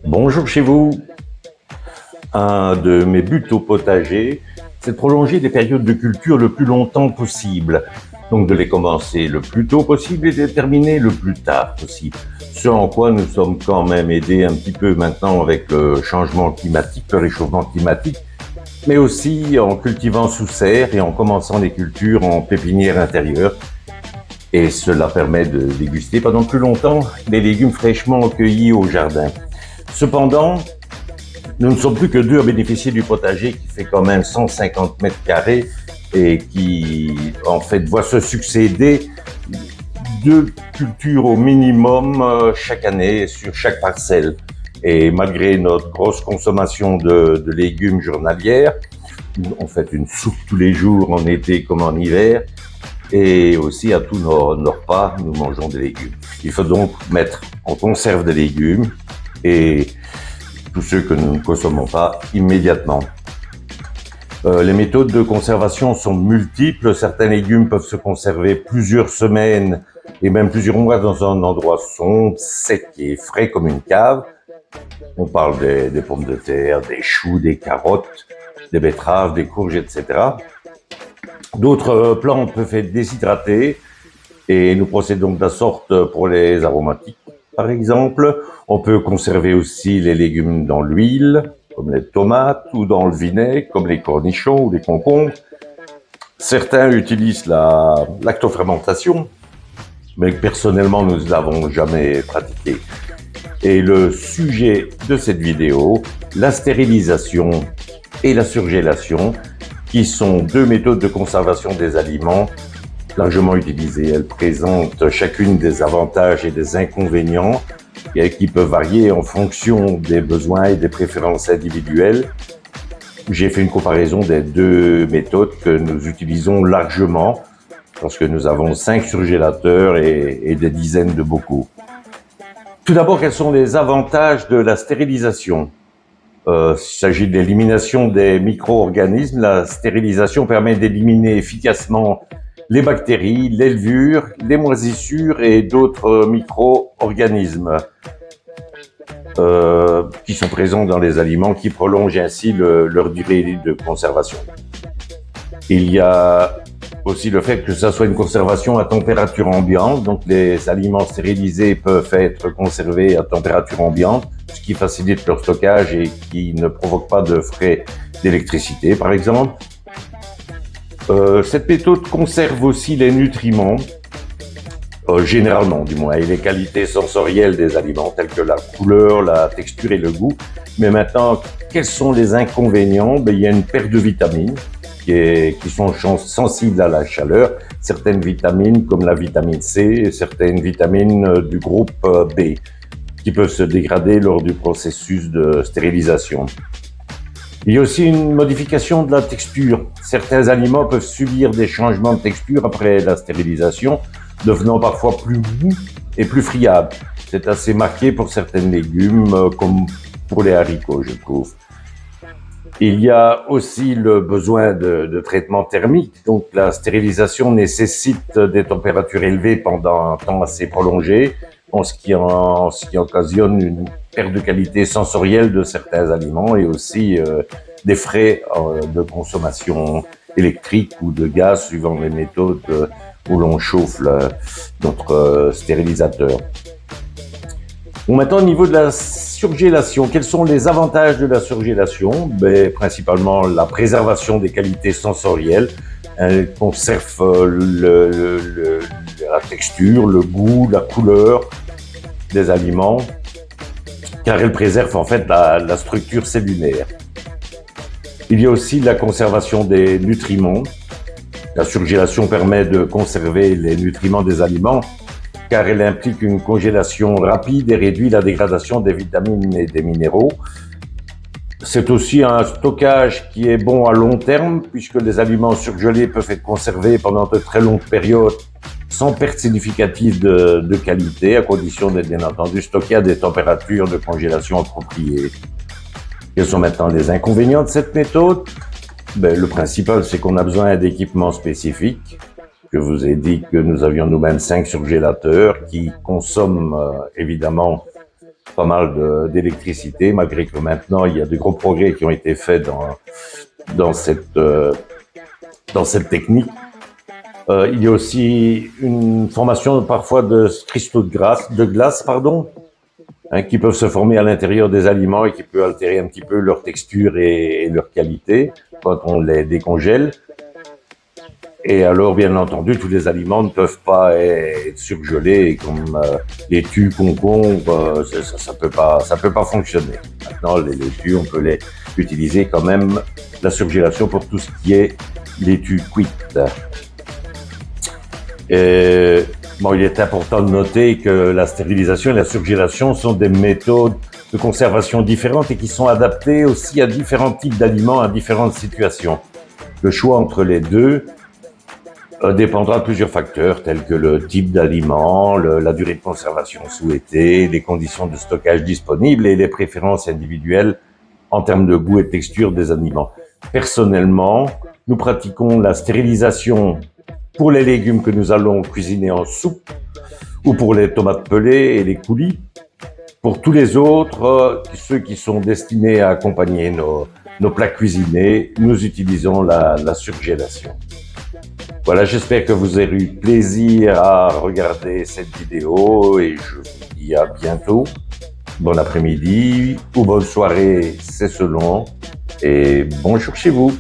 Bonjour chez vous. Un de mes buts au potager, c'est de prolonger les périodes de culture le plus longtemps possible. Donc de les commencer le plus tôt possible et de les terminer le plus tard possible. Ce en quoi nous sommes quand même aidés un petit peu maintenant avec le changement climatique, le réchauffement climatique, mais aussi en cultivant sous serre et en commençant les cultures en pépinière intérieure. Et cela permet de déguster pendant plus longtemps les légumes fraîchement cueillis au jardin. Cependant, nous ne sommes plus que deux à bénéficier du potager qui fait quand même 150 mètres carrés et qui, en fait, voit se succéder 2 cultures au minimum chaque année sur chaque parcelle. Et malgré notre grosse consommation de légumes journalière, on fait une soupe tous les jours en été comme en hiver, et aussi à tous nos repas, nous mangeons des légumes. Il faut donc mettre en conserve des légumes et tous ceux que nous ne consommons pas immédiatement. Les méthodes de conservation sont multiples. Certains légumes peuvent se conserver plusieurs semaines et même plusieurs mois dans un endroit sombre, sec et frais comme une cave. On parle des pommes de terre, des choux, des carottes, des betteraves, des courges, etc. D'autres plantes peuvent être déshydratées et nous procédons de la sorte pour les aromatiques. Par exemple, on peut conserver aussi les légumes dans l'huile, comme les tomates, ou dans le vinaigre, comme les cornichons ou les concombres. Certains utilisent la lactofermentation, mais personnellement, nous ne l'avons jamais pratiqué. Et le sujet de cette vidéo, la stérilisation et la surgélation, qui sont 2 méthodes de conservation des aliments largement utilisées. Elles présentent chacune des avantages et des inconvénients qui peuvent varier en fonction des besoins et des préférences individuelles. J'ai fait une comparaison des 2 méthodes que nous utilisons largement parce que nous avons 5 surgélateurs et des dizaines de bocaux. Tout d'abord, quels sont les avantages de la stérilisation ? Il s'agit de l'élimination des micro-organismes. La stérilisation permet d'éliminer efficacement les bactéries, les levures, les moisissures et d'autres micro-organismes qui sont présents dans les aliments, qui prolongent ainsi leur durée de conservation. Il y a aussi le fait que ça soit une conservation à température ambiante, donc les aliments stérilisés peuvent être conservés à température ambiante, ce qui facilite leur stockage et qui ne provoque pas de frais d'électricité, par exemple. Cette méthode conserve aussi les nutriments, généralement du moins, et les qualités sensorielles des aliments, telles que la couleur, la texture et le goût. Mais maintenant, quels sont les inconvénients ? Il y a une perte de vitamines qui sont sensibles à la chaleur, certaines vitamines comme la vitamine C et certaines vitamines du groupe B qui peuvent se dégrader lors du processus de stérilisation. Il y a aussi une modification de la texture. Certains aliments peuvent subir des changements de texture après la stérilisation, devenant parfois plus mous et plus friables. C'est assez marqué pour certains légumes, comme pour les haricots, je trouve. Il y a aussi le besoin de traitement thermique. Donc la stérilisation nécessite des températures élevées pendant un temps assez prolongé, ce qui occasionne une perte de qualité sensorielle de certains aliments et aussi des frais de consommation électrique ou de gaz suivant les méthodes où l'on chauffe notre stérilisateur. Bon, maintenant, au niveau de la surgélation, quels sont les avantages de la surgélation ? Principalement la préservation des qualités sensorielles. Elle conserve la texture, le goût, la couleur des aliments, car elle préserve en fait la structure cellulaire. Il y a aussi la conservation des nutriments. La surgélation permet de conserver les nutriments des aliments, car elle implique une congélation rapide et réduit la dégradation des vitamines et des minéraux. C'est aussi un stockage qui est bon à long terme, puisque les aliments surgelés peuvent être conservés pendant de très longues périodes sans perte significative de qualité, à condition d'être bien entendu stocké à des températures de congélation appropriées. Quels sont maintenant les inconvénients de cette méthode ? Le principal, c'est qu'on a besoin d'équipements spécifiques. Je vous ai dit que nous avions nous-mêmes 5 surgélateurs qui consomment évidemment pas mal d'électricité, malgré que maintenant il y a de gros progrès qui ont été faits dans cette technique. Il y a aussi une formation parfois de cristaux de glace, qui peuvent se former à l'intérieur des aliments et qui peut altérer un petit peu leur texture et leur qualité quand on les décongèle. Et alors, bien entendu, tous les aliments ne peuvent pas être surgelés comme les laitues, concombres, ça peut pas fonctionner. Maintenant, les laitues, on peut les utiliser quand même la surgélation pour tout ce qui est laitue cuite. Il est important de noter que la stérilisation et la surgélation sont des méthodes de conservation différentes et qui sont adaptées aussi à différents types d'aliments, à différentes situations. Le choix entre les deux dépendra de plusieurs facteurs tels que le type d'aliment, la durée de conservation souhaitée, les conditions de stockage disponibles et les préférences individuelles en termes de goût et de texture des aliments. Personnellement, nous pratiquons la stérilisation pour les légumes que nous allons cuisiner en soupe ou pour les tomates pelées et les coulis. Pour tous les autres, ceux qui sont destinés à accompagner nos plats cuisinés, nous utilisons la surgélation. Voilà, j'espère que vous aurez eu plaisir à regarder cette vidéo et je vous dis à bientôt. Bon après-midi ou bonne soirée, c'est selon. Et bonjour chez vous.